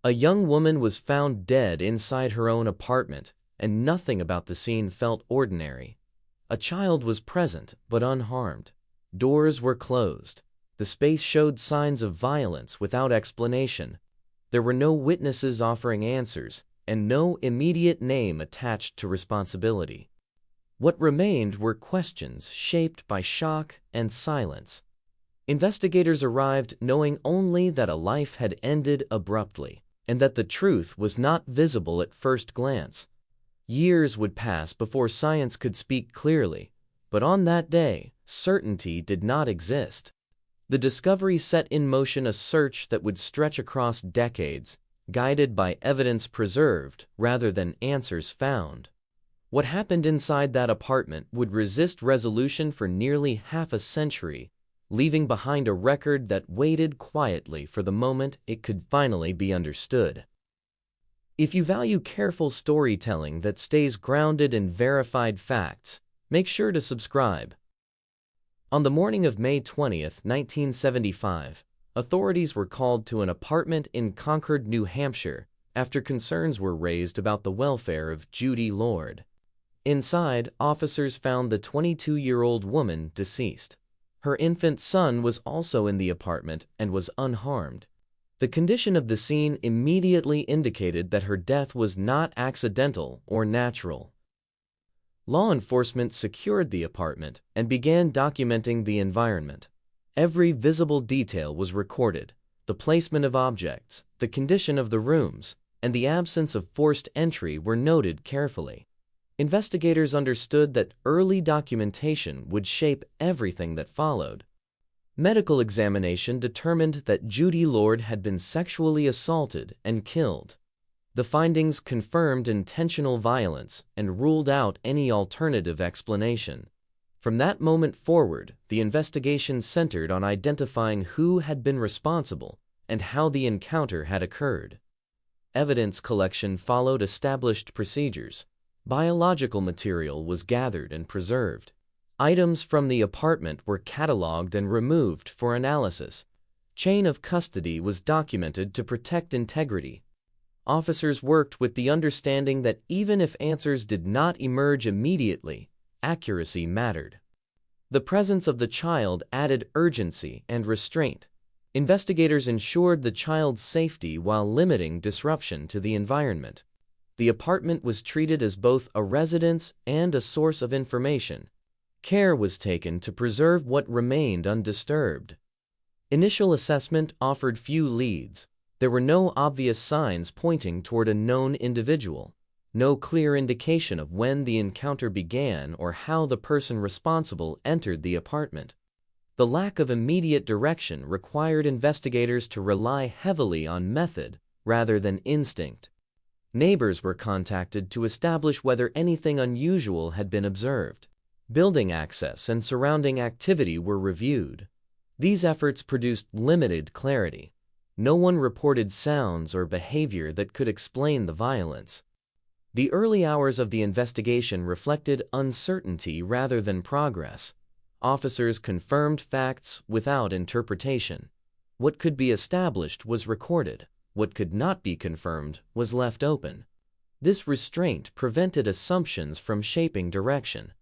A young woman was found dead inside her own apartment, and nothing about the scene felt ordinary. A child was present, but unharmed. Doors were closed. The space showed signs of violence without explanation. There were no witnesses offering answers, and no immediate name attached to responsibility. What remained were questions shaped by shock and silence. Investigators arrived knowing only that a life had ended abruptly, and that the truth was not visible at first glance. Years would pass before science could speak clearly, but on that day, certainty did not exist. The discovery set in motion a search that would stretch across decades, guided by evidence preserved rather than answers found. What happened inside that apartment would resist resolution for nearly half a century, leaving behind a record that waited quietly for the moment it could finally be understood. If you value careful storytelling that stays grounded in verified facts, make sure to subscribe. On the morning of May 20, 1975, authorities were called to an apartment in Concord, New Hampshire, after concerns were raised about the welfare of Judy Lord. Inside, officers found the 22-year-old woman deceased. Her infant son was also in the apartment and was unharmed. The condition of the scene immediately indicated that her death was not accidental or natural. Law enforcement secured the apartment and began documenting the environment. Every visible detail was recorded: the placement of objects, the condition of the rooms, and the absence of forced entry were noted carefully. Investigators understood that early documentation would shape everything that followed. Medical examination determined that Judy Lord had been sexually assaulted and killed. The findings confirmed intentional violence and ruled out any alternative explanation. From that moment forward, the investigation centered on identifying who had been responsible and how the encounter had occurred. Evidence collection followed established procedures. Biological material was gathered and preserved. Items from the apartment were cataloged and removed for analysis. Chain of custody was documented to protect integrity. Officers worked with the understanding that even if answers did not emerge immediately, accuracy mattered. The presence of the child added urgency and restraint. Investigators ensured the child's safety while limiting disruption to the environment. The apartment was treated as both a residence and a source of information. Care was taken to preserve what remained undisturbed. Initial assessment offered few leads. There were no obvious signs pointing toward a known individual, no clear indication of when the encounter began or how the person responsible entered the apartment. The lack of immediate direction required investigators to rely heavily on method rather than instinct. Neighbors were contacted to establish whether anything unusual had been observed. Building access and surrounding activity were reviewed. These efforts produced limited clarity. No one reported sounds or behavior that could explain the violence. The early hours of the investigation reflected uncertainty rather than progress. Officers confirmed facts without interpretation. What could be established was recorded. What could not be confirmed was left open. This restraint prevented assumptions from shaping direction.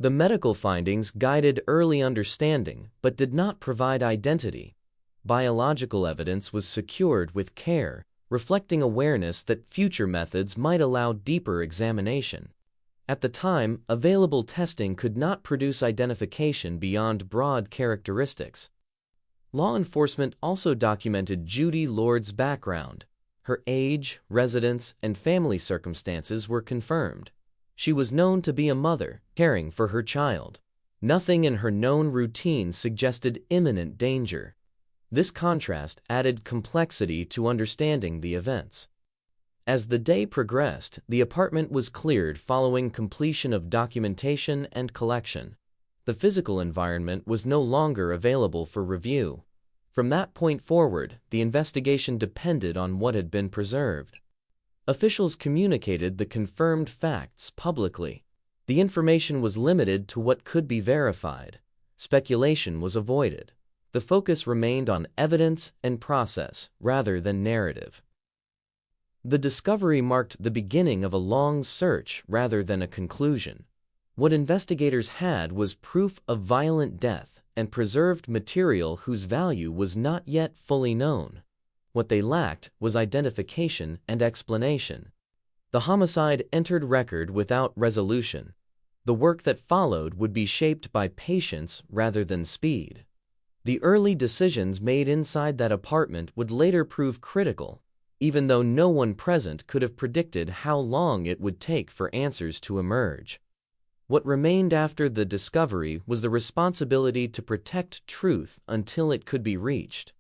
The medical findings guided early understanding but did not provide identity. Biological evidence was secured with care, reflecting awareness that future methods might allow deeper examination. At the time, available testing could not produce identification beyond broad characteristics. Law enforcement also documented Judy Lord's background. Her age, residence, and family circumstances were confirmed. She was known to be a mother, caring for her child. Nothing in her known routine suggested imminent danger. This contrast added complexity to understanding the events. As the day progressed, the apartment was cleared following completion of documentation and collection. The physical environment was no longer available for review. From that point forward, the investigation depended on what had been preserved. Officials communicated the confirmed facts publicly. The information was limited to what could be verified. Speculation was avoided. The focus remained on evidence and process rather than narrative. The discovery marked the beginning of a long search rather than a conclusion. What investigators had was proof of violent death and preserved material whose value was not yet fully known. What they lacked was identification and explanation. The homicide entered record without resolution. The work that followed would be shaped by patience rather than speed. The early decisions made inside that apartment would later prove critical, even though no one present could have predicted how long it would take for answers to emerge. What remained after the discovery was the responsibility to protect truth until it could be reached.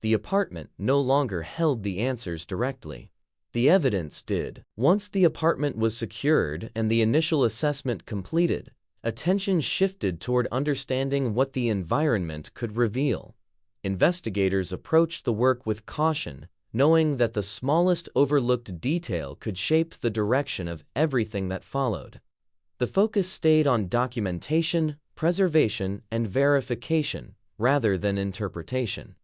The apartment no longer held the answers directly. The evidence did. Once the apartment was secured and the initial assessment completed, attention shifted toward understanding what the environment could reveal. Investigators approached the work with caution, knowing that the smallest overlooked detail could shape the direction of everything that followed. The focus stayed on documentation, preservation, and verification rather than interpretation.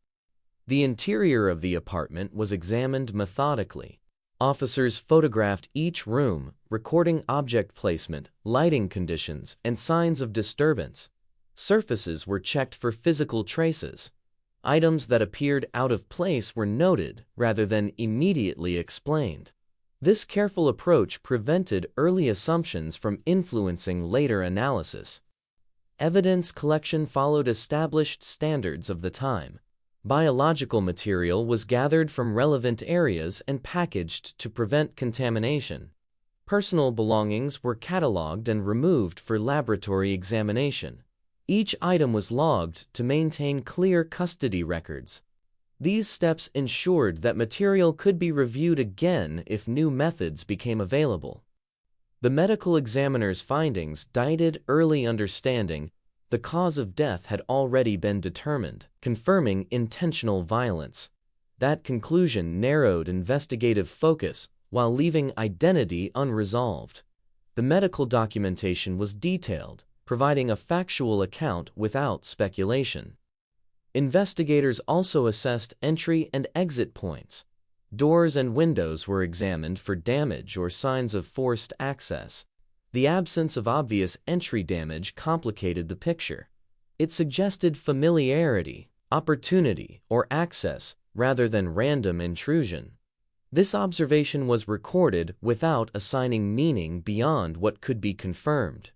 The interior of the apartment was examined methodically. Officers photographed each room, recording object placement, lighting conditions, and signs of disturbance. Surfaces were checked for physical traces. Items that appeared out of place were noted rather than immediately explained. This careful approach prevented early assumptions from influencing later analysis. Evidence collection followed established standards of the time. Biological material was gathered from relevant areas and packaged to prevent contamination. Personal belongings were cataloged and removed for laboratory examination. Each item was logged to maintain clear custody records. These steps ensured that material could be reviewed again if new methods became available. The medical examiner's findings guided early understanding. The cause of death had already been determined, confirming intentional violence. That conclusion narrowed investigative focus while leaving identity unresolved. The medical documentation was detailed, providing a factual account without speculation. Investigators also assessed entry and exit points. Doors and windows were examined for damage or signs of forced access. The absence of obvious entry damage complicated the picture. It suggested familiarity, opportunity, or access rather than random intrusion. This observation was recorded without assigning meaning beyond what could be confirmed.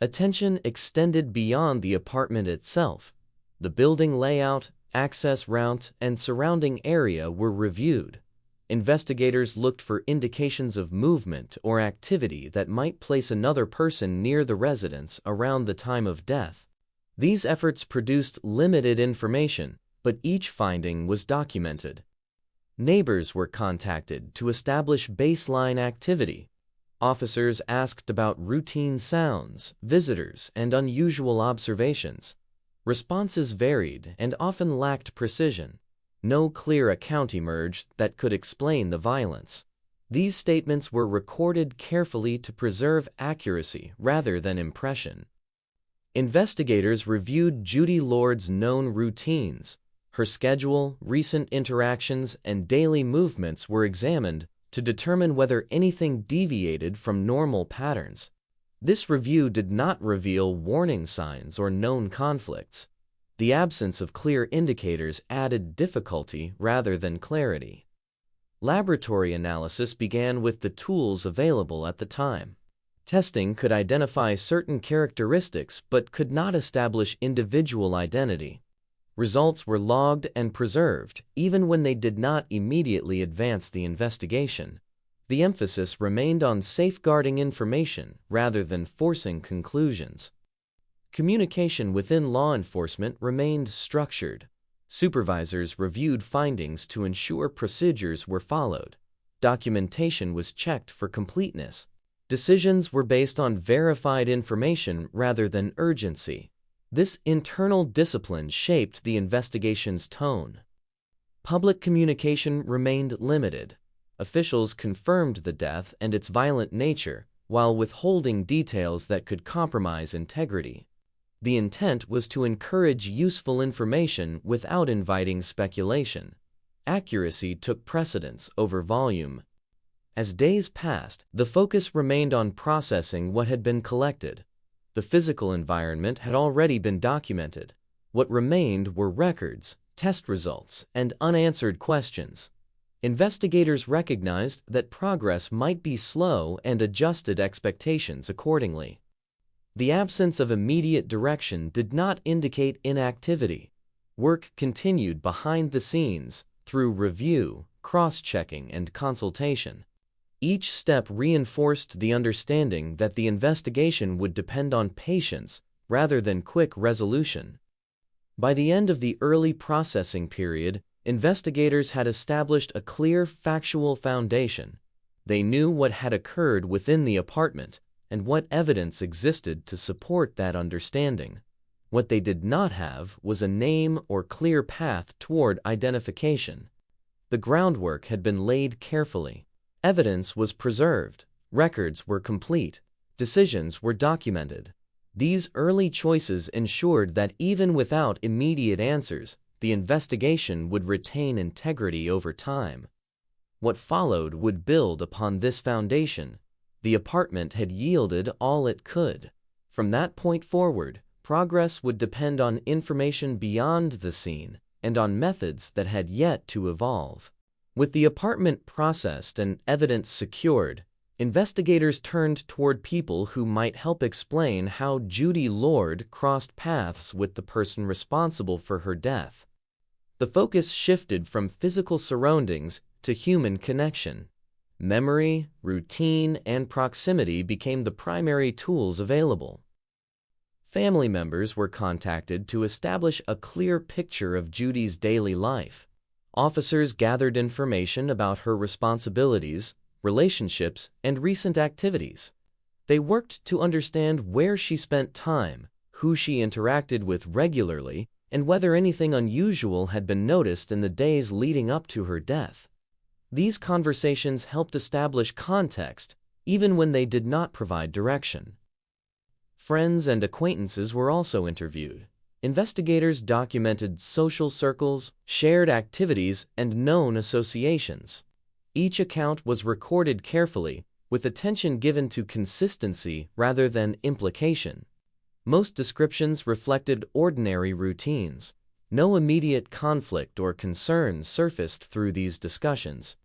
Attention extended beyond the apartment itself. The building layout, access route, and surrounding area were reviewed. Investigators looked for indications of movement or activity that might place another person near the residence around the time of death. These efforts produced limited information, but each finding was documented. Neighbors were contacted to establish baseline activity. Officers asked about routine sounds, visitors, and unusual observations. Responses varied and often lacked precision. No clear account emerged that could explain the violence. These statements were recorded carefully to preserve accuracy rather than impression. Investigators reviewed Judy Lord's known routines. Her schedule, recent interactions, and daily movements were examined to determine whether anything deviated from normal patterns. This review did not reveal warning signs or known conflicts. The absence of clear indicators added difficulty rather than clarity. Laboratory analysis began with the tools available at the time. Testing could identify certain characteristics but could not establish individual identity. Results were logged and preserved, even when they did not immediately advance the investigation. The emphasis remained on safeguarding information rather than forcing conclusions. Communication within law enforcement remained structured. Supervisors reviewed findings to ensure procedures were followed. Documentation was checked for completeness. Decisions were based on verified information rather than urgency. This internal discipline shaped the investigation's tone. Public communication remained limited. Officials confirmed the death and its violent nature, while withholding details that could compromise integrity. The intent was to encourage useful information without inviting speculation. Accuracy took precedence over volume. As days passed, the focus remained on processing what had been collected. The physical environment had already been documented. What remained were records, test results, and unanswered questions. Investigators recognized that progress might be slow and adjusted expectations accordingly. The absence of immediate direction did not indicate inactivity. Work continued behind the scenes through review, cross-checking, and consultation. Each step reinforced the understanding that the investigation would depend on patience rather than quick resolution. By the end of the early processing period, investigators had established a clear factual foundation. They knew what had occurred within the apartment and what evidence existed to support that understanding. What they did not have was a name or clear path toward identification. The groundwork had been laid carefully. Evidence was preserved, records were complete, decisions were documented. These early choices ensured that even without immediate answers, the investigation would retain integrity over time. What followed would build upon this foundation. The apartment had yielded all it could. From that point forward, progress would depend on information beyond the scene and on methods that had yet to evolve. With the apartment processed and evidence secured, investigators turned toward people who might help explain how Judy Lord crossed paths with the person responsible for her death. The focus shifted from physical surroundings to human connection. Memory, routine, and proximity became the primary tools available. Family members were contacted to establish a clear picture of Judy's daily life. Officers gathered information about her responsibilities, relationships, and recent activities. They worked to understand where she spent time, who she interacted with regularly, and whether anything unusual had been noticed in the days leading up to her death. These conversations helped establish context, even when they did not provide direction. Friends and acquaintances were also interviewed. Investigators documented social circles, shared activities, and known associations. Each account was recorded carefully, with attention given to consistency rather than implication. Most descriptions reflected ordinary routines. No immediate conflict or concern surfaced through these discussions.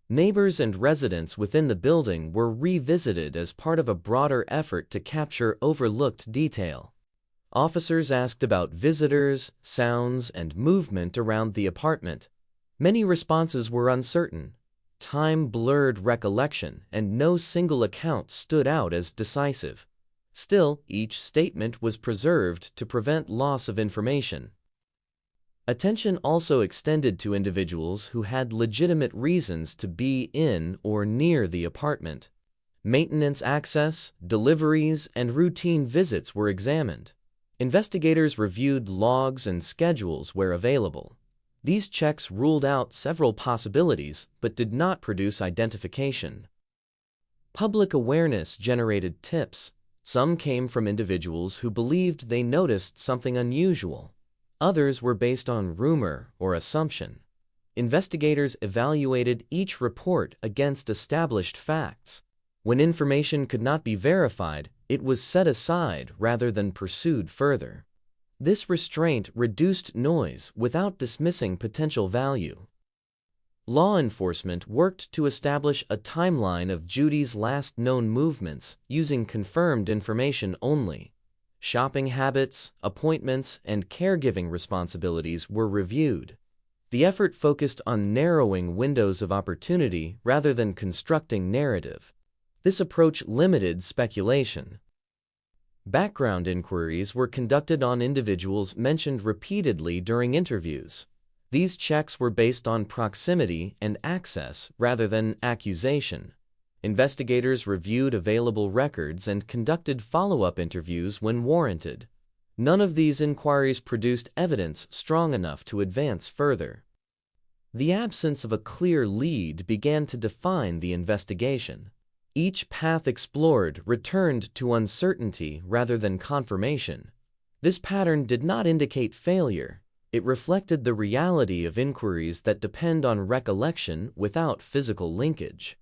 Neighbors and residents within the building were revisited as part of a broader effort to capture overlooked detail. Officers asked about visitors, sounds, and movement around the apartment. Many responses were uncertain. Time blurred recollection, and no single account stood out as decisive. Still, each statement was preserved to prevent loss of information. Attention also extended to individuals who had legitimate reasons to be in or near the apartment. Maintenance access, deliveries, and routine visits were examined. Investigators reviewed logs and schedules where available. These checks ruled out several possibilities but did not produce identification. Public awareness generated tips. Some came from individuals who believed they noticed something unusual. Others were based on rumor or assumption. Investigators evaluated each report against established facts. When information could not be verified, it was set aside rather than pursued further. This restraint reduced noise without dismissing potential value. Law enforcement worked to establish a timeline of Judy's last known movements using confirmed information only. Shopping habits, appointments, and caregiving responsibilities were reviewed. The effort focused on narrowing windows of opportunity rather than constructing narrative. This approach limited speculation. Background inquiries were conducted on individuals mentioned repeatedly during interviews. These checks were based on proximity and access rather than accusation. Investigators reviewed available records and conducted follow-up interviews when warranted. None of these inquiries produced evidence strong enough to advance further. The absence of a clear lead began to define the investigation. Each path explored returned to uncertainty rather than confirmation. This pattern did not indicate failure. It reflected the reality of inquiries that depend on recollection without physical linkage.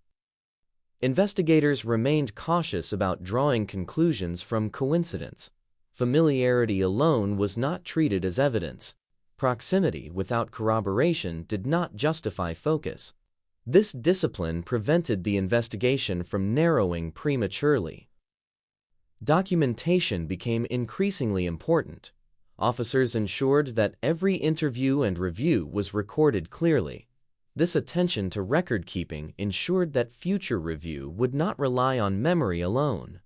Investigators remained cautious about drawing conclusions from coincidence. Familiarity alone was not treated as evidence. Proximity without corroboration did not justify focus. This discipline prevented the investigation from narrowing prematurely. Documentation became increasingly important. Officers ensured that every interview and review was recorded clearly. This attention to record-keeping ensured that future review would not rely on memory alone.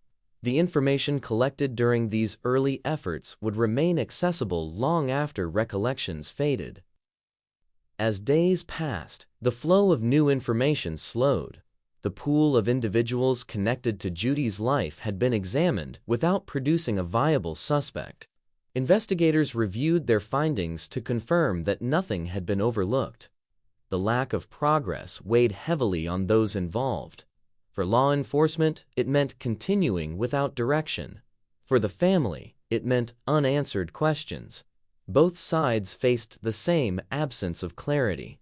The information collected during these early efforts would remain accessible long after recollections faded. As days passed, the flow of new information slowed. The pool of individuals connected to Judy's life had been examined without producing a viable suspect. Investigators reviewed their findings to confirm that nothing had been overlooked. The lack of progress weighed heavily on those involved. For law enforcement, it meant continuing without direction. For the family, it meant unanswered questions. Both sides faced the same absence of clarity.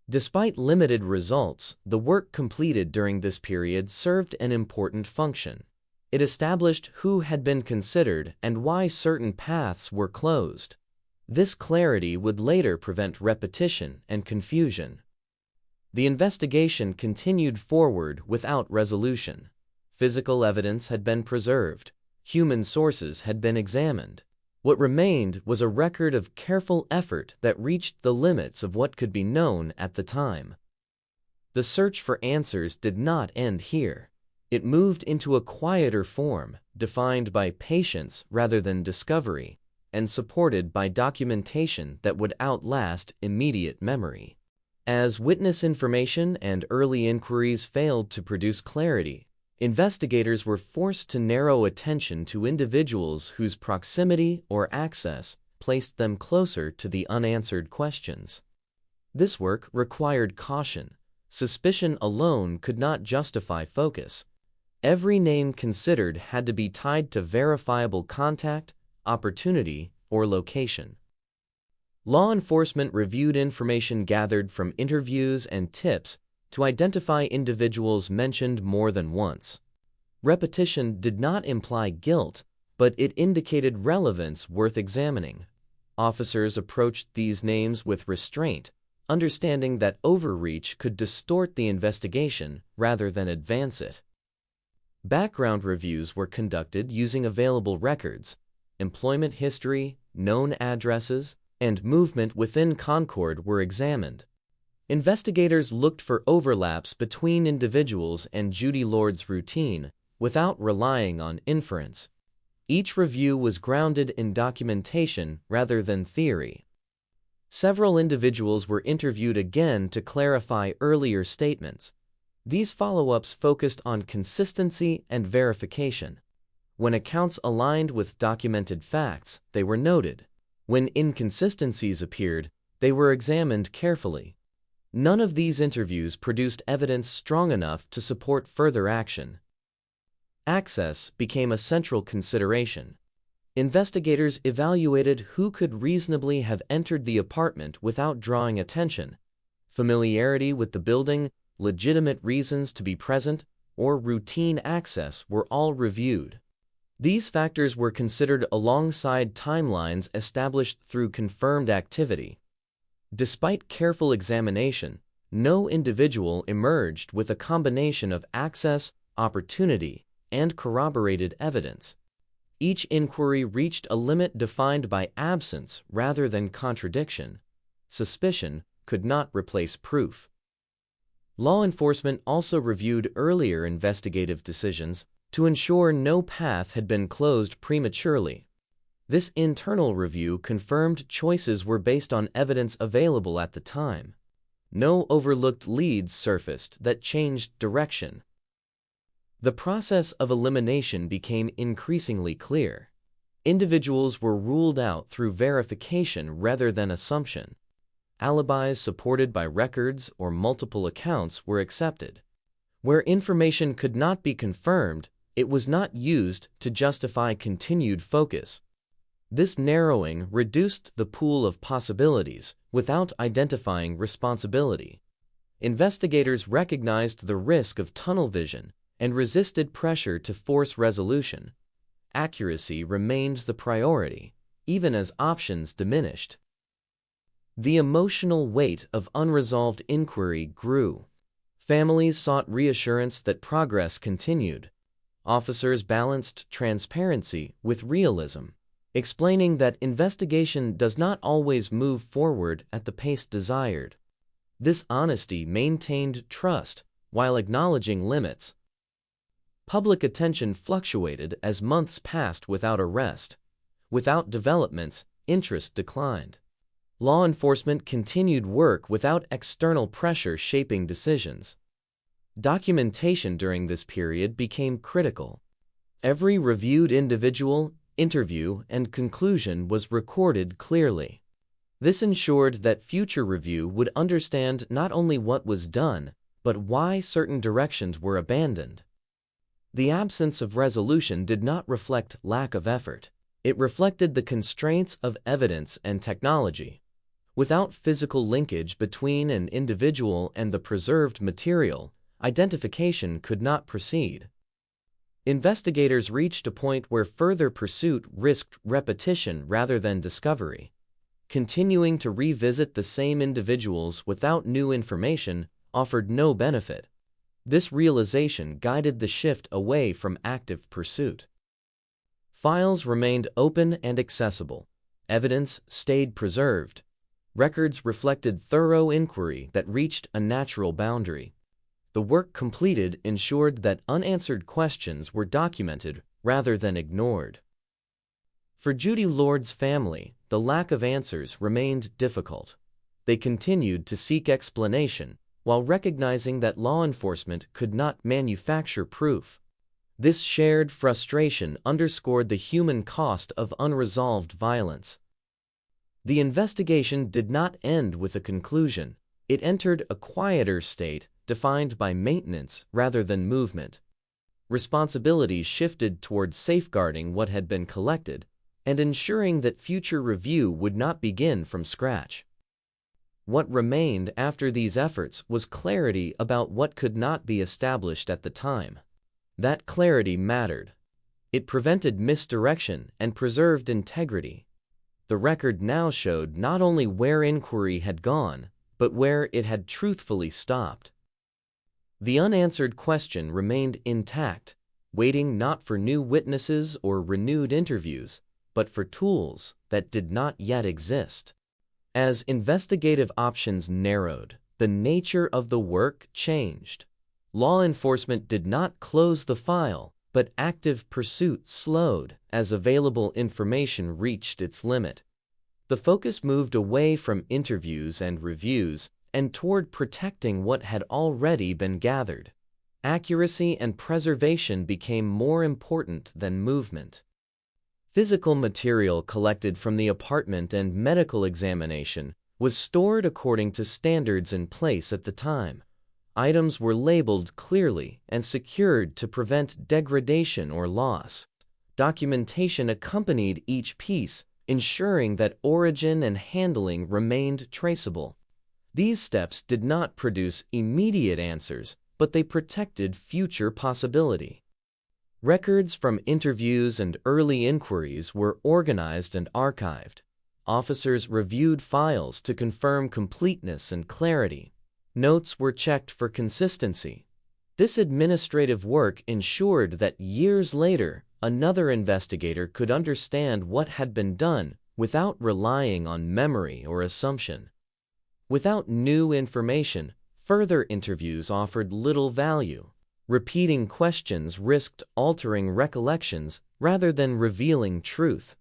Despite limited results, the work completed during this period served an important function. It established who had been considered and why certain paths were closed. This clarity would later prevent repetition and confusion. The investigation continued forward without resolution. Physical evidence had been preserved. Human sources had been examined. What remained was a record of careful effort that reached the limits of what could be known at the time. The search for answers did not end here. It moved into a quieter form, defined by patience rather than discovery, and supported by documentation that would outlast immediate memory. As witness information and early inquiries failed to produce clarity, investigators were forced to narrow attention to individuals whose proximity or access placed them closer to the unanswered questions. This work required caution. Suspicion alone could not justify focus. Every name considered had to be tied to verifiable contact, opportunity, or location. Law enforcement reviewed information gathered from interviews and tips to identify individuals mentioned more than once. Repetition did not imply guilt, but it indicated relevance worth examining. Officers approached these names with restraint, understanding that overreach could distort the investigation rather than advance it. Background reviews were conducted using available records. Employment history, known addresses, and movement within Concord were examined. Investigators looked for overlaps between individuals and Judy Lord's routine without relying on inference. Each review was grounded in documentation rather than theory. Several individuals were interviewed again to clarify earlier statements. These follow-ups focused on consistency and verification. When accounts aligned with documented facts, they were noted. When inconsistencies appeared, they were examined carefully. None of these interviews produced evidence strong enough to support further action. Access became a central consideration. Investigators evaluated who could reasonably have entered the apartment without drawing attention. Familiarity with the building, legitimate reasons to be present, or routine access were all reviewed. These factors were considered alongside timelines established through confirmed activity. Despite careful examination, no individual emerged with a combination of access, opportunity, and corroborated evidence. Each inquiry reached a limit defined by absence rather than contradiction. Suspicion could not replace proof. Law enforcement also reviewed earlier investigative decisions to ensure no path had been closed prematurely. This internal review confirmed choices were based on evidence available at the time. No overlooked leads surfaced that changed direction. The process of elimination became increasingly clear. Individuals were ruled out through verification rather than assumption. Alibis supported by records or multiple accounts were accepted. Where information could not be confirmed, it was not used to justify continued focus. This narrowing reduced the pool of possibilities without identifying responsibility. Investigators recognized the risk of tunnel vision and resisted pressure to force resolution. Accuracy remained the priority, even as options diminished. The emotional weight of unresolved inquiry grew. Families sought reassurance that progress continued. Officers balanced transparency with realism, explaining that investigation does not always move forward at the pace desired. This honesty maintained trust while acknowledging limits. Public attention fluctuated as months passed without arrest. Without developments, interest declined. Law enforcement continued work without external pressure shaping decisions. Documentation during this period became critical. Every reviewed individual, interview, and conclusion was recorded clearly. This ensured that future review would understand not only what was done, but why certain directions were abandoned. The absence of resolution did not reflect lack of effort. It reflected the constraints of evidence and technology. Without physical linkage between an individual and the preserved material, identification could not proceed. Investigators reached a point where further pursuit risked repetition rather than discovery. Continuing to revisit the same individuals without new information offered no benefit. This realization guided the shift away from active pursuit. Files remained open and accessible. Evidence stayed preserved. Records reflected thorough inquiry that reached a natural boundary. The work completed ensured that unanswered questions were documented rather than ignored. For Judy Lord's family, the lack of answers remained difficult. They continued to seek explanation while recognizing that law enforcement could not manufacture proof. This shared frustration underscored the human cost of unresolved violence. The investigation did not end with a conclusion. It entered a quieter state defined by maintenance rather than movement. Responsibilities shifted toward safeguarding what had been collected and ensuring that future review would not begin from scratch. What remained after these efforts was clarity about what could not be established at the time. That clarity mattered. It prevented misdirection and preserved integrity. The record now showed not only where inquiry had gone, but where it had truthfully stopped. The unanswered question remained intact, waiting not for new witnesses or renewed interviews, but for tools that did not yet exist. As investigative options narrowed, the nature of the work changed. Law enforcement did not close the file, but active pursuit slowed as available information reached its limit. The focus moved away from interviews and reviews and toward protecting what had already been gathered. Accuracy and preservation became more important than movement. Physical material collected from the apartment and medical examination was stored according to standards in place at the time. Items were labeled clearly and secured to prevent degradation or loss. Documentation accompanied each piece, ensuring that origin and handling remained traceable. These steps did not produce immediate answers, but they protected future possibility. Records from interviews and early inquiries were organized and archived. Officers reviewed files to confirm completeness and clarity. Notes were checked for consistency. This administrative work ensured that years later, another investigator could understand what had been done without relying on memory or assumption. Without new information, further interviews offered little value. Repeating questions risked altering recollections rather than revealing truth.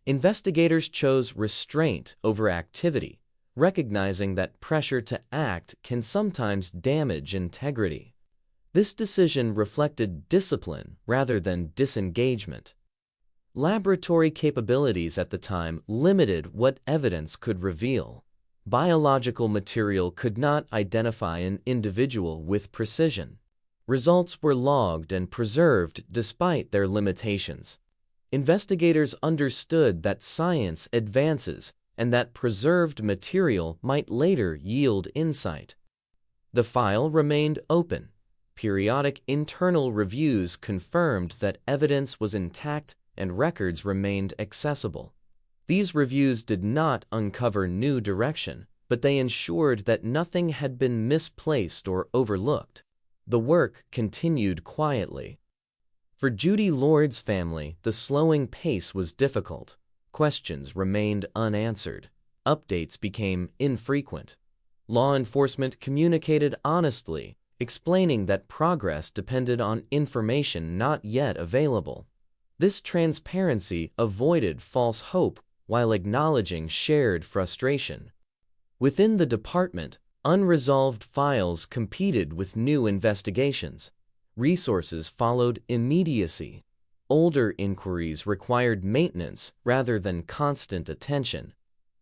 Investigators chose restraint over activity, recognizing that pressure to act can sometimes damage integrity. This decision reflected discipline rather than disengagement. Laboratory capabilities at the time limited what evidence could reveal. Biological material could not identify an individual with precision. Results were logged and preserved despite their limitations. Investigators understood that science advances and that preserved material might later yield insight. The file remained open. Periodic internal reviews confirmed that evidence was intact and records remained accessible. These reviews did not uncover new direction, but they ensured that nothing had been misplaced or overlooked. The work continued quietly. For Judy Lord's family, the slowing pace was difficult. Questions remained unanswered. Updates became infrequent. Law enforcement communicated honestly, explaining that progress depended on information not yet available. This transparency avoided false hope while acknowledging shared frustration. Within the department, unresolved files competed with new investigations. Resources followed immediacy. Older inquiries required maintenance rather than constant attention.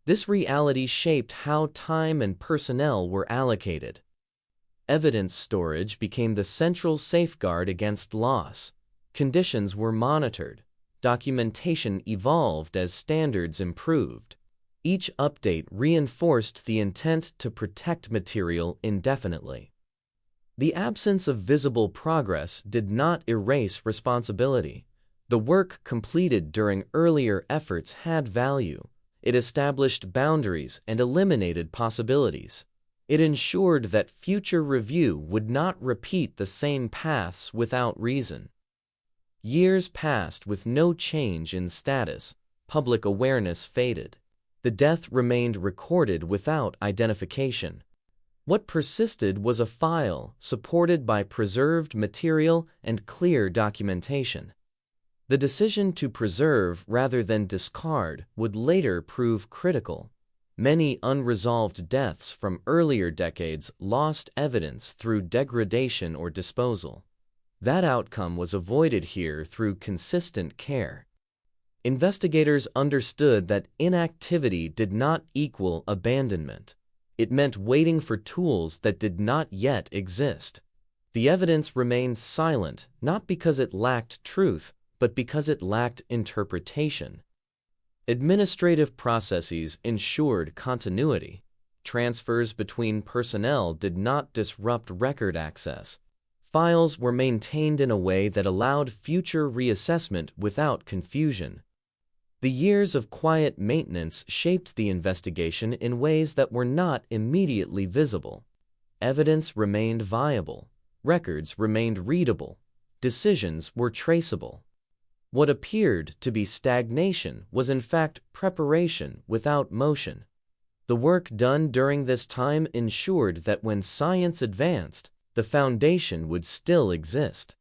This reality shaped how time and personnel were allocated. Evidence storage became the central safeguard against loss. Conditions were monitored. Documentation evolved as standards improved. Each update reinforced the intent to protect material indefinitely. The absence of visible progress did not erase responsibility. The work completed during earlier efforts had value. It established boundaries and eliminated possibilities. It ensured that future review would not repeat the same paths without reason. Years passed with no change in status. Public awareness faded. The death remained recorded without identification. What persisted was a file supported by preserved material and clear documentation. The decision to preserve rather than discard would later prove critical. Many unresolved deaths from earlier decades lost evidence through degradation or disposal. That outcome was avoided here through consistent care. Investigators understood that inactivity did not equal abandonment. It meant waiting for tools that did not yet exist. The evidence remained silent, not because it lacked truth, but because it lacked interpretation. Administrative processes ensured continuity. Transfers between personnel did not disrupt record access. Files were maintained in a way that allowed future reassessment without confusion. The years of quiet maintenance shaped the investigation in ways that were not immediately visible. Evidence remained viable. Records remained readable. Decisions were traceable. What appeared to be stagnation was in fact preparation without motion. The work done during this time ensured that when science advanced, the foundation would still exist.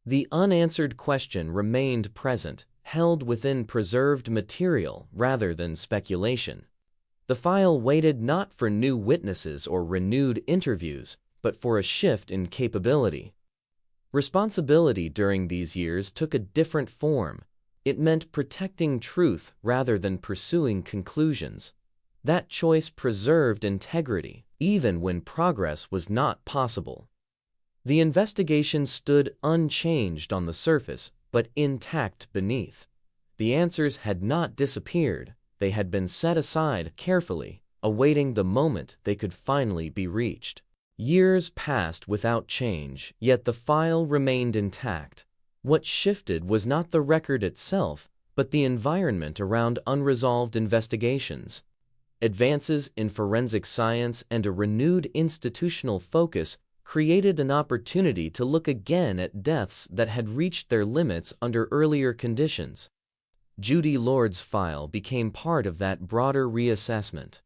The unanswered question remained present, held within preserved material rather than speculation. The file waited not for new witnesses or renewed interviews, but for a shift in capability. Responsibility during these years took a different form. It meant protecting truth rather than pursuing conclusions. That choice preserved integrity, even when progress was not possible. The investigation stood unchanged on the surface, but intact beneath. The answers had not disappeared. They had been set aside carefully, awaiting the moment they could finally be reached. Years passed without change, yet the file remained intact. What shifted was not the record itself, but the environment around unresolved investigations. Advances in forensic science and a renewed institutional focus created an opportunity to look again at deaths that had reached their limits under earlier conditions. Judy Lord's file became part of that broader reassessment.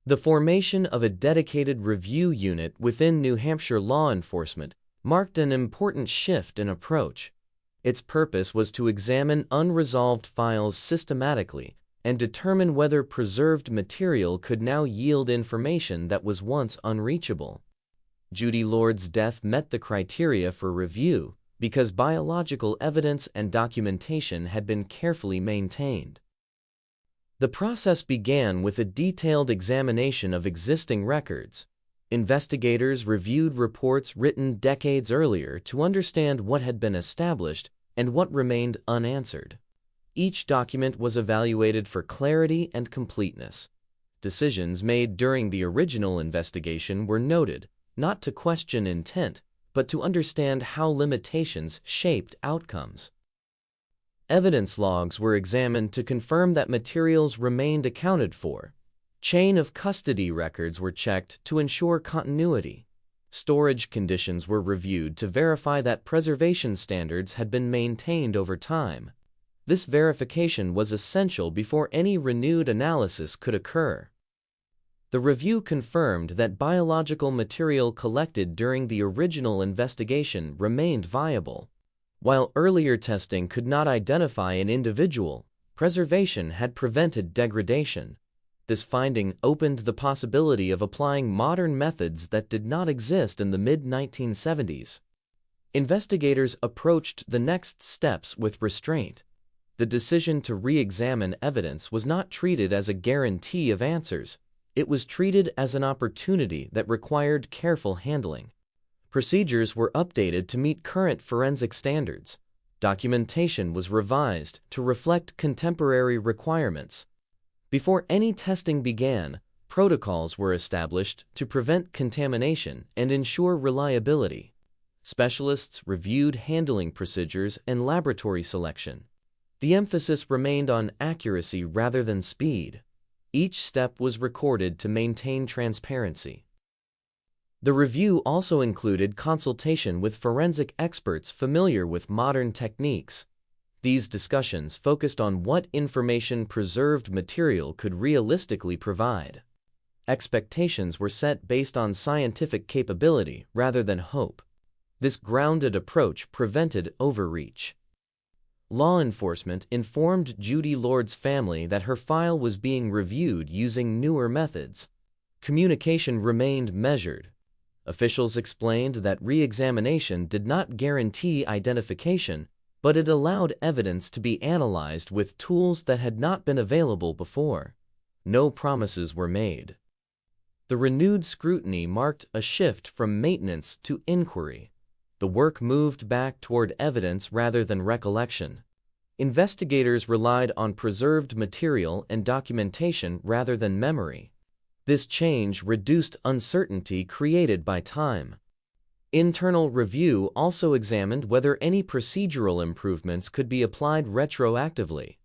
The formation of a dedicated review unit within New Hampshire law enforcement marked an important shift in approach. Its purpose was to examine unresolved files systematically and determine whether preserved material could now yield information that was once unreachable. Judy Lord's death met the criteria for review because biological evidence and documentation had been carefully maintained. The process began with a detailed examination of existing records. Investigators reviewed reports written decades earlier to understand what had been established and what remained unanswered. Each document was evaluated for clarity and completeness. Decisions made during the original investigation were noted, not to question intent, but to understand how limitations shaped outcomes. Evidence logs were examined to confirm that materials remained accounted for. Chain of custody records were checked to ensure continuity. Storage conditions were reviewed to verify that preservation standards had been maintained over time. This verification was essential before any renewed analysis could occur. The review confirmed that biological material collected during the original investigation remained viable. While earlier testing could not identify an individual, preservation had prevented degradation. This finding opened the possibility of applying modern methods that did not exist in the mid-1970s. Investigators approached the next steps with restraint. The decision to re-examine evidence was not treated as a guarantee of answers. It was treated as an opportunity that required careful handling. Procedures were updated to meet current forensic standards. Documentation was revised to reflect contemporary requirements. Before any testing began, protocols were established to prevent contamination and ensure reliability. Specialists reviewed handling procedures and laboratory selection. The emphasis remained on accuracy rather than speed. Each step was recorded to maintain transparency. The review also included consultation with forensic experts familiar with modern techniques. These discussions focused on what information preserved material could realistically provide. Expectations were set based on scientific capability rather than hope. This grounded approach prevented overreach. Law enforcement informed Judy Lord's family that her file was being reviewed using newer methods. Communication remained measured. Officials explained that re-examination did not guarantee identification, but it allowed evidence to be analyzed with tools that had not been available before. No promises were made. The renewed scrutiny marked a shift from maintenance to inquiry. The work moved back toward evidence rather than recollection. Investigators relied on preserved material and documentation rather than memory. This change reduced uncertainty created by time. Internal review also examined whether any procedural improvements could be applied retroactively.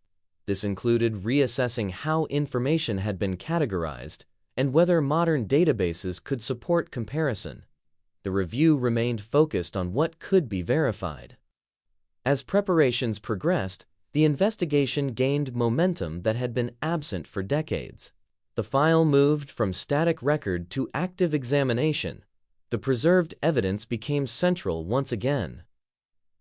This included reassessing how information had been categorized and whether modern databases could support comparison. The review remained focused on what could be verified. As preparations progressed, the investigation gained momentum that had been absent for decades. The file moved from static record to active examination. The preserved evidence became central once again.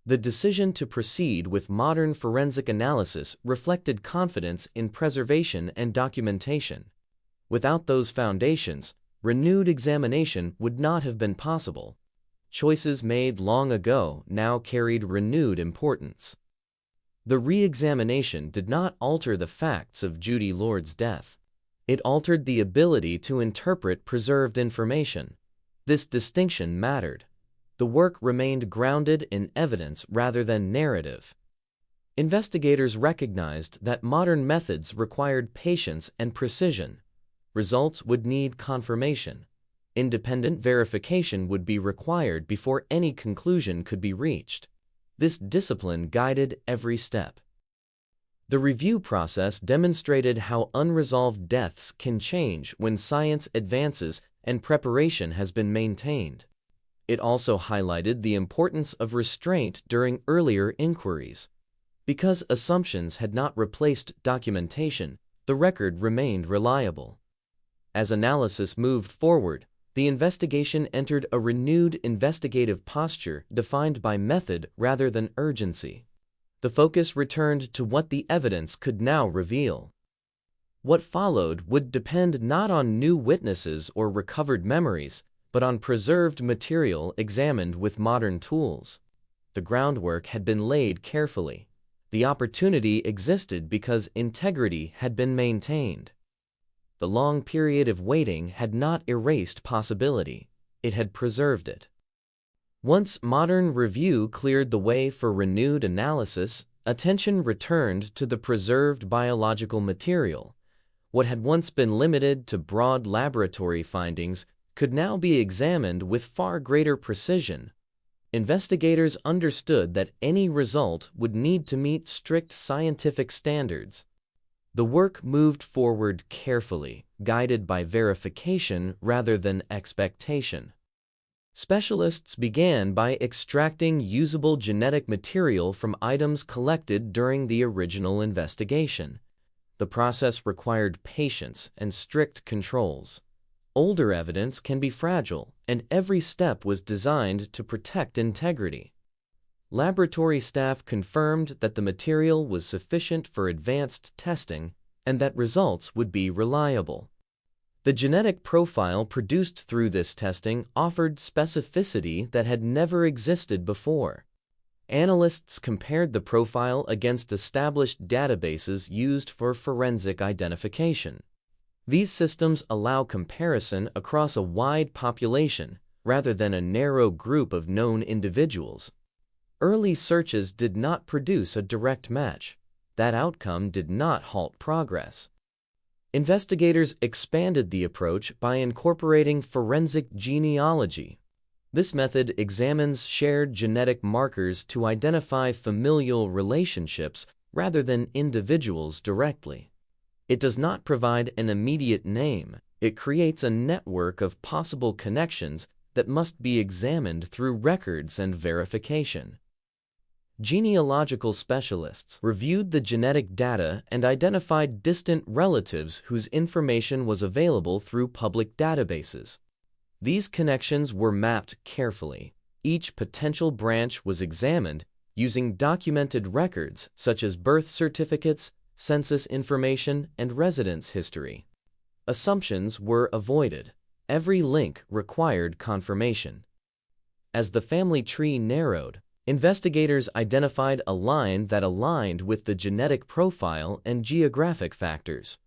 The decision to proceed with modern forensic analysis reflected confidence in preservation and documentation. Without those foundations, renewed examination would not have been possible. Choices made long ago now carried renewed importance. The re-examination did not alter the facts of Judy Lord's death. It altered the ability to interpret preserved information. This distinction mattered. The work remained grounded in evidence rather than narrative. Investigators recognized that modern methods required patience and precision. Results would need confirmation. Independent verification would be required before any conclusion could be reached. This discipline guided every step. The review process demonstrated how unresolved deaths can change when science advances and preparation has been maintained. It also highlighted the importance of restraint during earlier inquiries. Because assumptions had not replaced documentation, the record remained reliable. As analysis moved forward, the investigation entered a renewed investigative posture defined by method rather than urgency. The focus returned to what the evidence could now reveal. What followed would depend not on new witnesses or recovered memories, but on preserved material examined with modern tools. The groundwork had been laid carefully. The opportunity existed because integrity had been maintained. The long period of waiting had not erased possibility. It had preserved it. Once modern review cleared the way for renewed analysis, attention returned to the preserved biological material. What had once been limited to broad laboratory findings could now be examined with far greater precision. Investigators understood that any result would need to meet strict scientific standards. The work moved forward carefully, guided by verification rather than expectation. Specialists began by extracting usable genetic material from items collected during the original investigation. The process required patience and strict controls. Older evidence can be fragile, and every step was designed to protect integrity. Laboratory staff confirmed that the material was sufficient for advanced testing and that results would be reliable. The genetic profile produced through this testing offered specificity that had never existed before. Analysts compared the profile against established databases used for forensic identification. These systems allow comparison across a wide population rather than a narrow group of known individuals. Early searches did not produce a direct match. That outcome did not halt progress. Investigators expanded the approach by incorporating forensic genealogy. This method examines shared genetic markers to identify familial relationships rather than individuals directly. It does not provide an immediate name. It creates a network of possible connections that must be examined through records and verification. Genealogical specialists reviewed the genetic data and identified distant relatives whose information was available through public databases. These connections were mapped carefully. Each potential branch was examined using documented records such as birth certificates, census information, and residence history. Assumptions were avoided. Every link required confirmation. As the family tree narrowed, investigators identified a line that aligned with the genetic profile and geographic factors.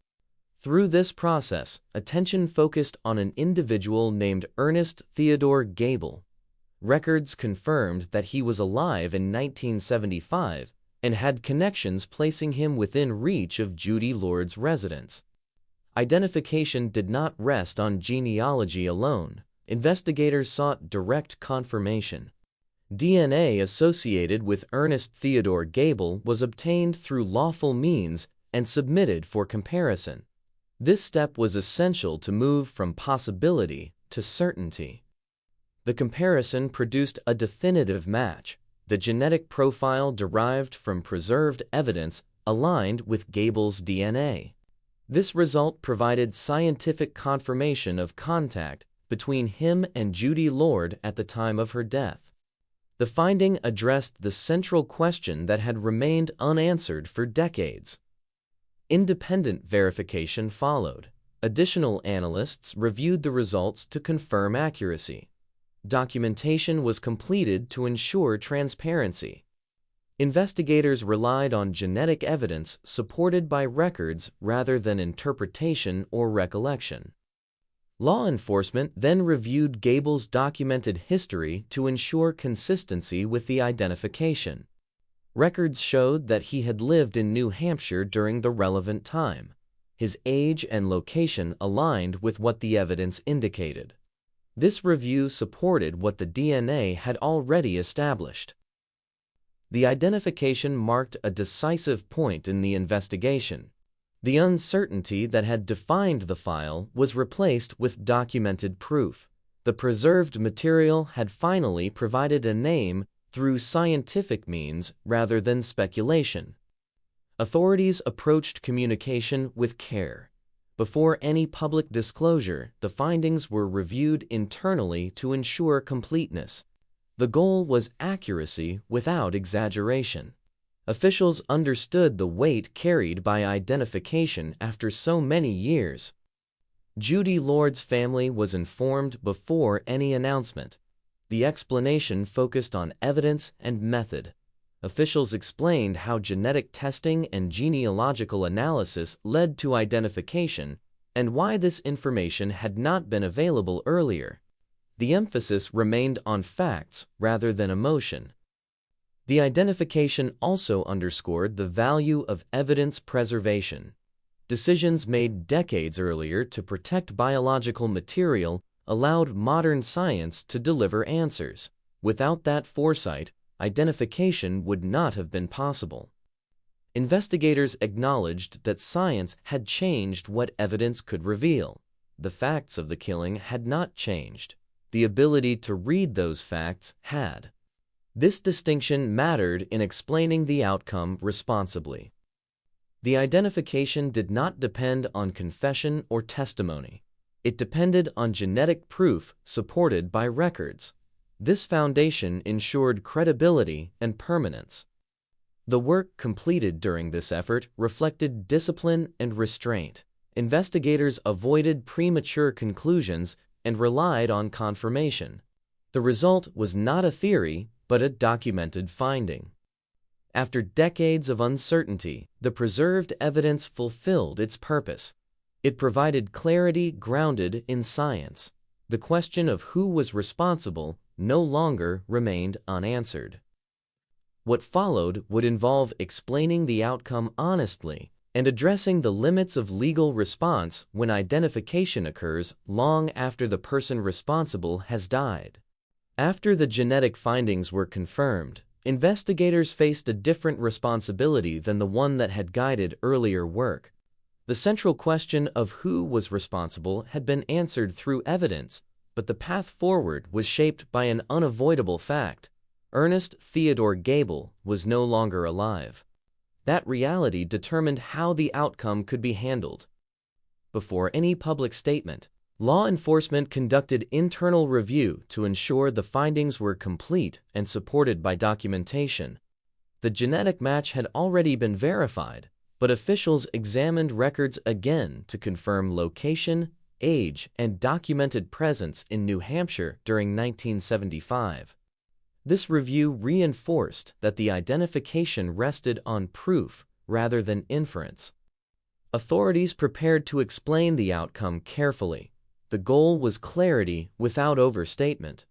Through this process, attention focused on an individual named Ernest Theodore Gable. Records confirmed that he was alive in 1975 and had connections placing him within reach of Judy Lord's residence. Identification did not rest on genealogy alone. Investigators sought direct confirmation. DNA associated with Ernest Theodore Gable was obtained through lawful means and submitted for comparison. This step was essential to move from possibility to certainty. The comparison produced a definitive match. The genetic profile derived from preserved evidence aligned with Gable's DNA. This result provided scientific confirmation of contact between him and Judy Lord at the time of her death. The finding addressed the central question that had remained unanswered for decades. Independent verification followed. Additional analysts reviewed the results to confirm accuracy. Documentation was completed to ensure transparency. Investigators relied on genetic evidence supported by records rather than interpretation or recollection. Law enforcement then reviewed Gable's documented history to ensure consistency with the identification. Records showed that he had lived in New Hampshire during the relevant time. His age and location aligned with what the evidence indicated. This review supported what the DNA had already established. The identification marked a decisive point in the investigation. The uncertainty that had defined the file was replaced with documented proof. The preserved material had finally provided a name through scientific means rather than speculation. Authorities approached communication with care. Before any public disclosure, the findings were reviewed internally to ensure completeness. The goal was accuracy without exaggeration. Officials understood the weight carried by identification after so many years. Judy Lord's family was informed before any announcement. The explanation focused on evidence and method. Officials explained how genetic testing and genealogical analysis led to identification and why this information had not been available earlier. The emphasis remained on facts rather than emotion. The identification also underscored the value of evidence preservation. Decisions made decades earlier to protect biological material allowed modern science to deliver answers. Without that foresight, identification would not have been possible. Investigators acknowledged that science had changed what evidence could reveal. The facts of the killing had not changed. The ability to read those facts had. This distinction mattered in explaining the outcome responsibly. The identification did not depend on confession or testimony. It depended on genetic proof supported by records. This foundation ensured credibility and permanence. The work completed during this effort reflected discipline and restraint. Investigators avoided premature conclusions and relied on confirmation. The result was not a theory, but a documented finding. After decades of uncertainty, the preserved evidence fulfilled its purpose. It provided clarity grounded in science. The question of who was responsible no longer remained unanswered. What followed would involve explaining the outcome honestly and addressing the limits of legal response when identification occurs long after the person responsible has died. After the genetic findings were confirmed, investigators faced a different responsibility than the one that had guided earlier work. The central question of who was responsible had been answered through evidence, but the path forward was shaped by an unavoidable fact. Ernest Theodore Gable was no longer alive. That reality determined how the outcome could be handled. Before any public statement, law enforcement conducted internal review to ensure the findings were complete and supported by documentation. The genetic match had already been verified, but officials examined records again to confirm location, age, and documented presence in New Hampshire during 1975. This review reinforced that the identification rested on proof rather than inference. Authorities prepared to explain the outcome carefully. The goal was clarity without overstatement.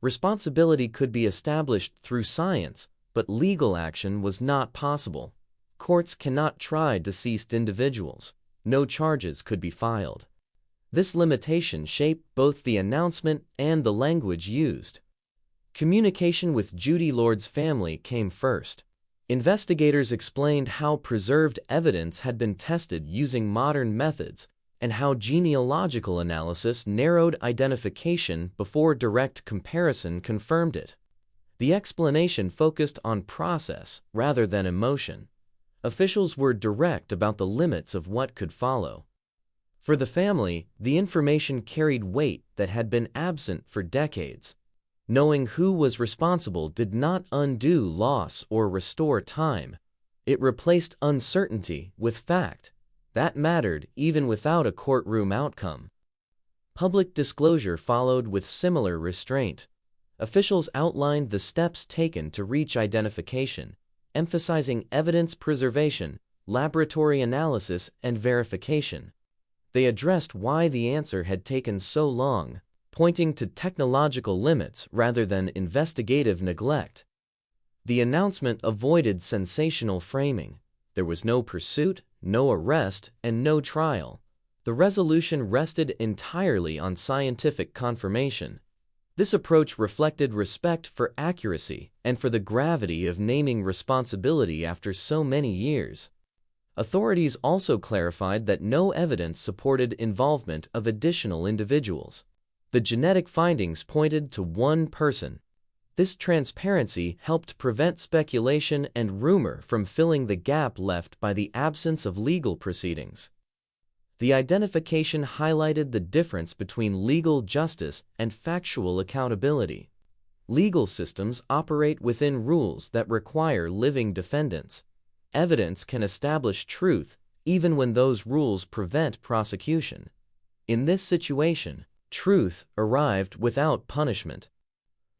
Responsibility could be established through science, but legal action was not possible. Courts cannot try deceased individuals. No charges could be filed. This limitation shaped both the announcement and the language used. Communication with Judy Lord's family came first. Investigators explained how preserved evidence had been tested using modern methods and how genealogical analysis narrowed identification before direct comparison confirmed it. The explanation focused on process rather than emotion. Officials were direct about the limits of what could follow. For the family, the information carried weight that had been absent for decades. Knowing who was responsible did not undo loss or restore time. It replaced uncertainty with fact. That mattered even without a courtroom outcome. Public disclosure followed with similar restraint. Officials outlined the steps taken to reach identification, emphasizing evidence preservation, laboratory analysis, and verification. They addressed why the answer had taken so long, pointing to technological limits rather than investigative neglect. The announcement avoided sensational framing. There was no pursuit, no arrest, and no trial. The resolution rested entirely on scientific confirmation. This approach reflected respect for accuracy and for the gravity of naming responsibility after so many years. Authorities also clarified that no evidence supported involvement of additional individuals. The genetic findings pointed to one person. This transparency helped prevent speculation and rumor from filling the gap left by the absence of legal proceedings. The identification highlighted the difference between legal justice and factual accountability. Legal systems operate within rules that require living defendants. Evidence can establish truth even when those rules prevent prosecution. In this situation, truth arrived without punishment.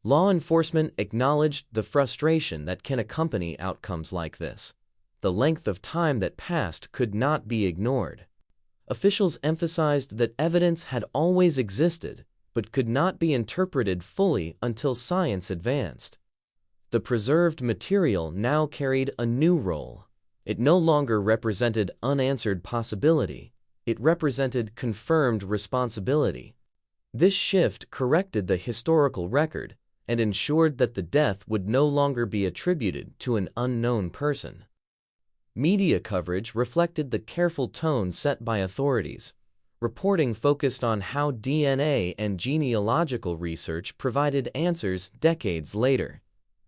Law enforcement acknowledged the frustration that can accompany outcomes like this. The length of time that passed could not be ignored. Officials emphasized that evidence had always existed, but could not be interpreted fully until science advanced. The preserved material now carried a new role. It no longer represented unanswered possibility. It represented confirmed responsibility. This shift corrected the historical record and ensured that the death would no longer be attributed to an unknown person. Media coverage reflected the careful tone set by authorities. Reporting focused on how DNA and genealogical research provided answers decades later.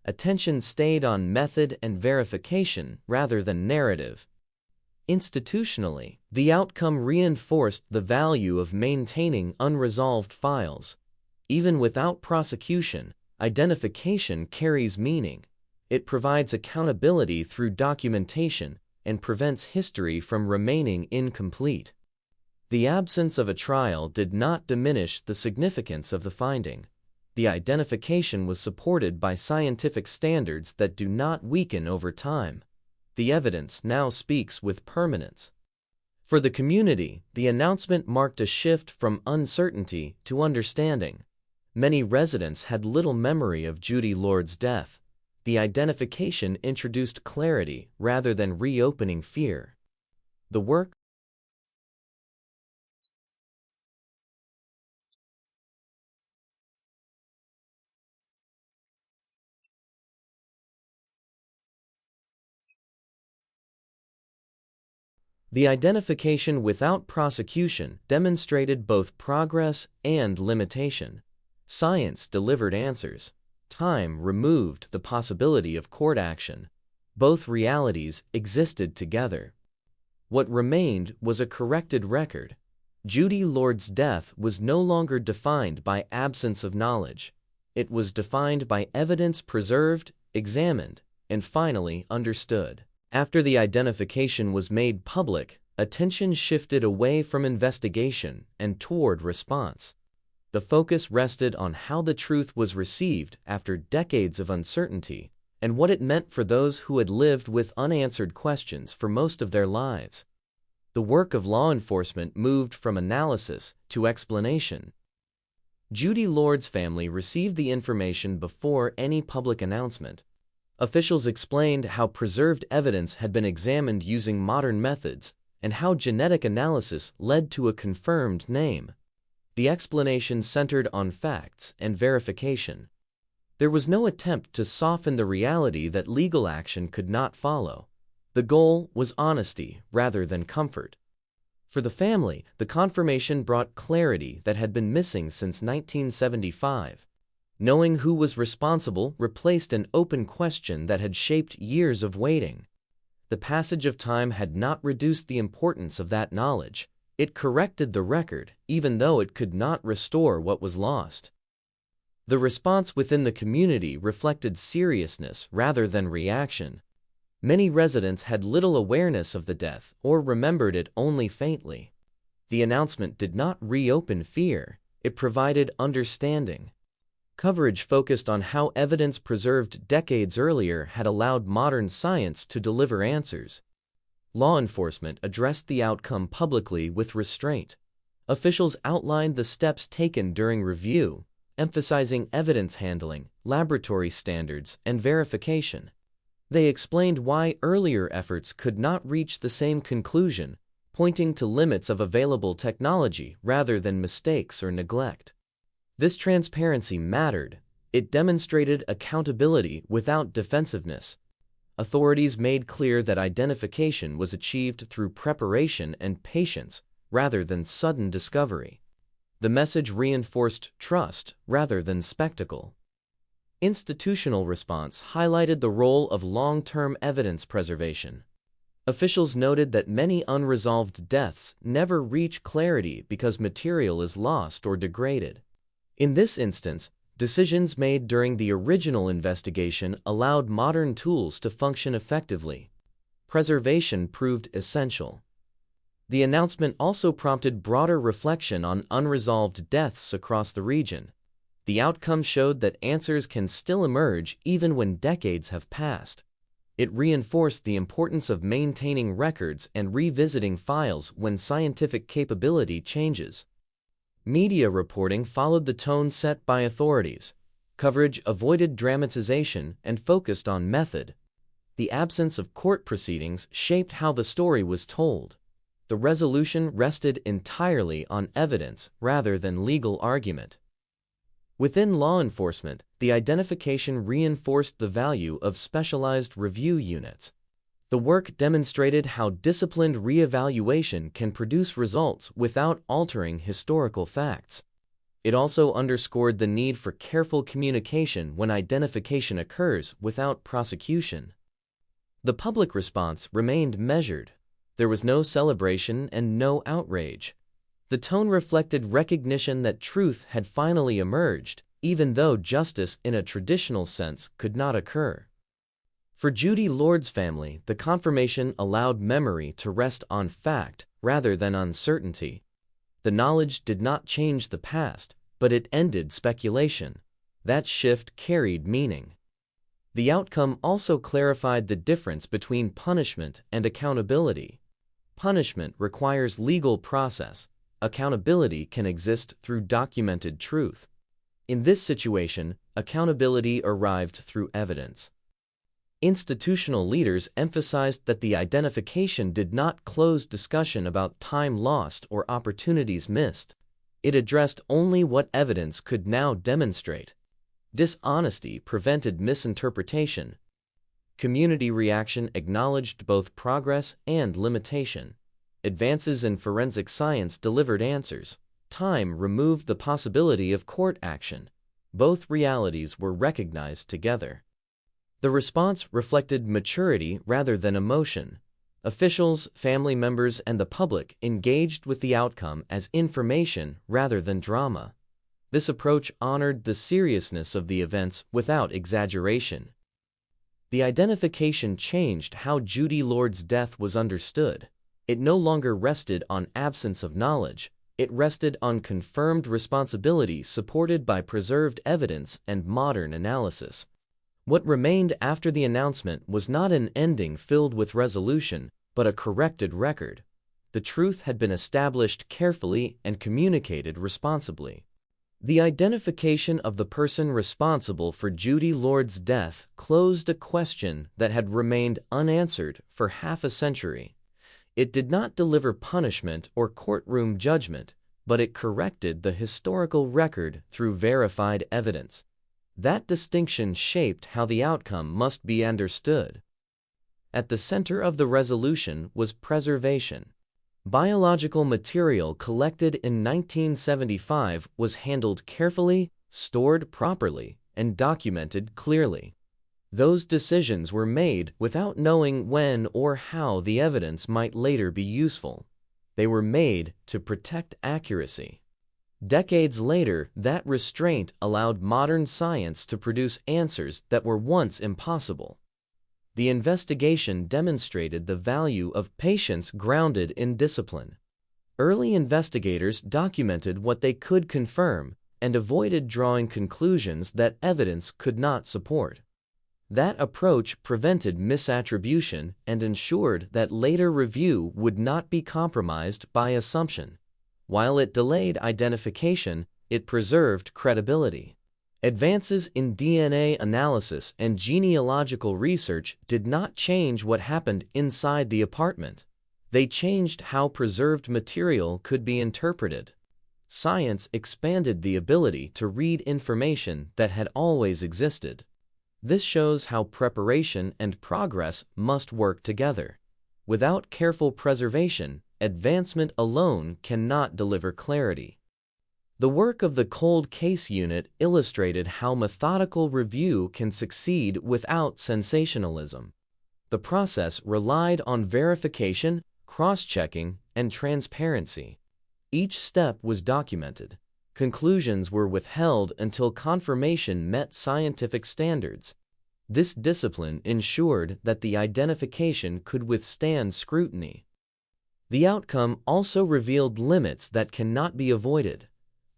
Attention stayed on method and verification rather than narrative. Institutionally, the outcome reinforced the value of maintaining unresolved files. Even without prosecution, identification carries meaning. It provides accountability through documentation and prevents history from remaining incomplete. The absence of a trial did not diminish the significance of the finding. The identification was supported by scientific standards that do not weaken over time. The evidence now speaks with permanence. For the community, the announcement marked a shift from uncertainty to understanding. Many residents had little memory of Judy Lord's death. The identification introduced clarity rather than reopening fear. The work The identification without prosecution demonstrated both progress and limitation. Science delivered answers. Time removed the possibility of court action. Both realities existed together. What remained was a corrected record. Judy Lord's death was no longer defined by absence of knowledge. It was defined by evidence preserved, examined, and finally understood. After the identification was made public, attention shifted away from investigation and toward response. The focus rested on how the truth was received after decades of uncertainty and what it meant for those who had lived with unanswered questions for most of their lives. The work of law enforcement moved from analysis to explanation. Judy Lord's family received the information before any public announcement. Officials explained how preserved evidence had been examined using modern methods and how genetic analysis led to a confirmed name. The explanation centered on facts and verification. There was no attempt to soften the reality that legal action could not follow. The goal was honesty rather than comfort. For the family, the confirmation brought clarity that had been missing since 1975. Knowing who was responsible replaced an open question that had shaped years of waiting. The passage of time had not reduced the importance of that knowledge. It corrected the record, even though it could not restore what was lost. The response within the community reflected seriousness rather than reaction. Many residents had little awareness of the death or remembered it only faintly. The announcement did not reopen fear, it provided understanding. Coverage focused on how evidence preserved decades earlier had allowed modern science to deliver answers. Law enforcement addressed the outcome publicly with restraint. Officials outlined the steps taken during review, emphasizing evidence handling, laboratory standards, and verification. They explained why earlier efforts could not reach the same conclusion, pointing to limits of available technology rather than mistakes or neglect. This transparency mattered. It demonstrated accountability without defensiveness. Authorities made clear that identification was achieved through preparation and patience rather than sudden discovery. The message reinforced trust rather than spectacle. Institutional response highlighted the role of long-term evidence preservation. Officials noted that many unresolved deaths never reach clarity because material is lost or degraded. In this instance, decisions made during the original investigation allowed modern tools to function effectively. Preservation proved essential. The announcement also prompted broader reflection on unresolved deaths across the region. The outcome showed that answers can still emerge even when decades have passed. It reinforced the importance of maintaining records and revisiting files when scientific capability changes. Media reporting followed the tone set by authorities. Coverage avoided dramatization and focused on method. The absence of court proceedings shaped how the story was told. The resolution rested entirely on evidence rather than legal argument. Within law enforcement, the identification reinforced the value of specialized review units. The work demonstrated how disciplined reevaluation can produce results without altering historical facts. It also underscored the need for careful communication when identification occurs without prosecution. The public response remained measured. There was no celebration and no outrage. The tone reflected recognition that truth had finally emerged, even though justice in a traditional sense could not occur. For Judy Lord's family, the confirmation allowed memory to rest on fact rather than uncertainty. The knowledge did not change the past, but it ended speculation. That shift carried meaning. The outcome also clarified the difference between punishment and accountability. Punishment requires legal process. Accountability can exist through documented truth. In this situation, accountability arrived through evidence. Institutional leaders emphasized that the identification did not close discussion about time lost or opportunities missed. It addressed only what evidence could now demonstrate. Dishonesty prevented misinterpretation. Community reaction acknowledged both progress and limitation. Advances in forensic science delivered answers. Time removed the possibility of court action. Both realities were recognized together. The response reflected maturity rather than emotion. Officials, family members, and the public engaged with the outcome as information rather than drama. This approach honored the seriousness of the events without exaggeration. The identification changed how Judy Lord's death was understood. It no longer rested on absence of knowledge. It rested on confirmed responsibility supported by preserved evidence and modern analysis. What remained after the announcement was not an ending filled with resolution, but a corrected record. The truth had been established carefully and communicated responsibly. The identification of the person responsible for Judy Lord's death closed a question that had remained unanswered for half a century. It did not deliver punishment or courtroom judgment, but it corrected the historical record through verified evidence. That distinction shaped how the outcome must be understood. At the center of the resolution was preservation. Biological material collected in 1975 was handled carefully, stored properly, and documented clearly. Those decisions were made without knowing when or how the evidence might later be useful. They were made to protect accuracy. Decades later, that restraint allowed modern science to produce answers that were once impossible. The investigation demonstrated the value of patience grounded in discipline. Early investigators documented what they could confirm and avoided drawing conclusions that evidence could not support. That approach prevented misattribution and ensured that later review would not be compromised by assumption. While it delayed identification, it preserved credibility. Advances in DNA analysis and genealogical research did not change what happened inside the apartment. They changed how preserved material could be interpreted. Science expanded the ability to read information that had always existed. This shows how preparation and progress must work together. Without careful preservation, advancement alone cannot deliver clarity. The work of the Cold Case Unit illustrated how methodical review can succeed without sensationalism. The process relied on verification, cross-checking, and transparency. Each step was documented. Conclusions were withheld until confirmation met scientific standards. This discipline ensured that the identification could withstand scrutiny. The outcome also revealed limits that cannot be avoided.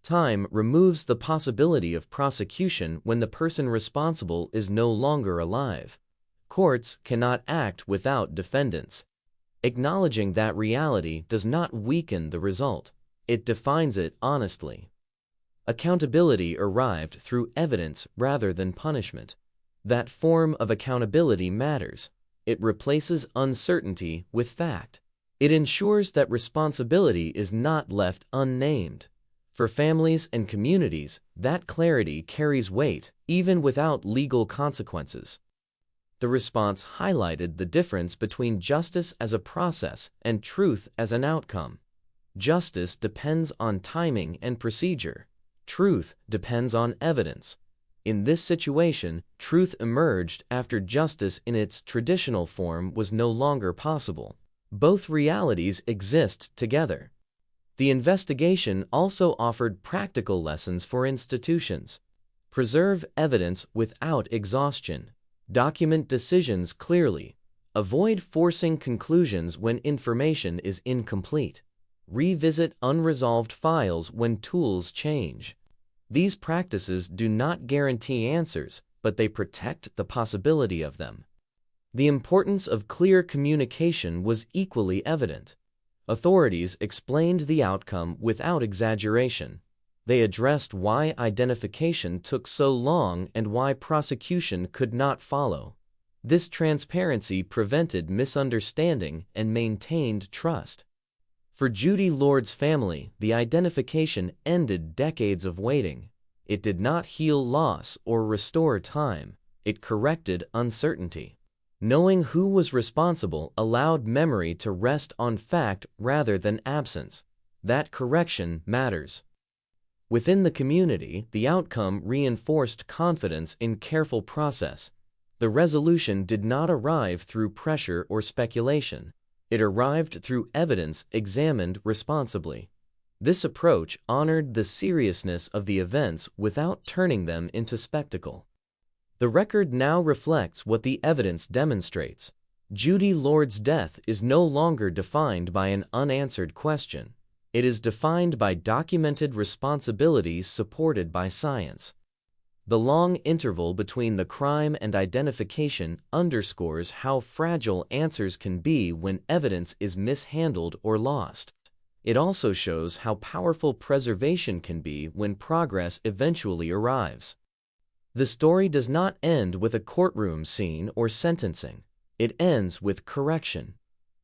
Time removes the possibility of prosecution when the person responsible is no longer alive. Courts cannot act without defendants. Acknowledging that reality does not weaken the result. it defines it honestly. Accountability arrived through evidence rather than punishment. That form of accountability matters. It replaces uncertainty with fact. It ensures that responsibility is not left unnamed. For families and communities, that clarity carries weight, even without legal consequences. The response highlighted the difference between justice as a process and truth as an outcome. Justice depends on timing and procedure. Truth depends on evidence. In this situation, truth emerged after justice in its traditional form was no longer possible. Both realities exist together. The investigation also offered practical lessons for institutions. Preserve evidence without exhaustion. Document decisions clearly. Avoid forcing conclusions when information is incomplete. Revisit unresolved files when tools change. These practices do not guarantee answers, but they protect the possibility of them. The importance of clear communication was equally evident. Authorities explained the outcome without exaggeration. They addressed why identification took so long and why prosecution could not follow. This transparency prevented misunderstanding and maintained trust. For Judy Lord's family, the identification ended decades of waiting. It did not heal loss or restore time. It corrected uncertainty. Knowing who was responsible allowed memory to rest on fact rather than absence. That correction matters. Within the community, the outcome reinforced confidence in careful process. The resolution did not arrive through pressure or speculation. It arrived through evidence examined responsibly. This approach honored the seriousness of the events without turning them into spectacle. The record now reflects what the evidence demonstrates. Judy Lord's death is no longer defined by an unanswered question. It is defined by documented responsibilities supported by science. The long interval between the crime and identification underscores how fragile answers can be when evidence is mishandled or lost. It also shows how powerful preservation can be when progress eventually arrives. The story does not end with a courtroom scene or sentencing. It ends with correction.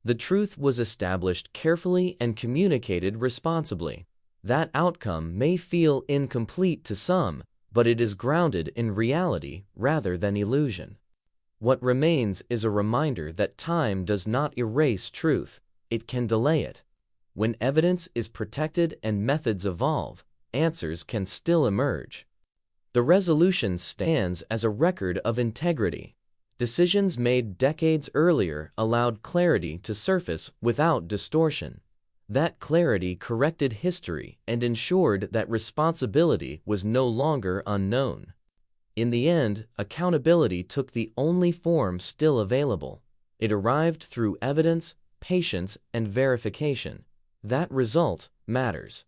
The truth was established carefully and communicated responsibly. That outcome may feel incomplete to some, but it is grounded in reality rather than illusion. What remains is a reminder that time does not erase truth, it can delay it. When evidence is protected and methods evolve, answers can still emerge. The resolution stands as a record of integrity. Decisions made decades earlier allowed clarity to surface without distortion. That clarity corrected history and ensured that responsibility was no longer unknown. In the end, accountability took the only form still available. It arrived through evidence, patience, and verification. That result matters.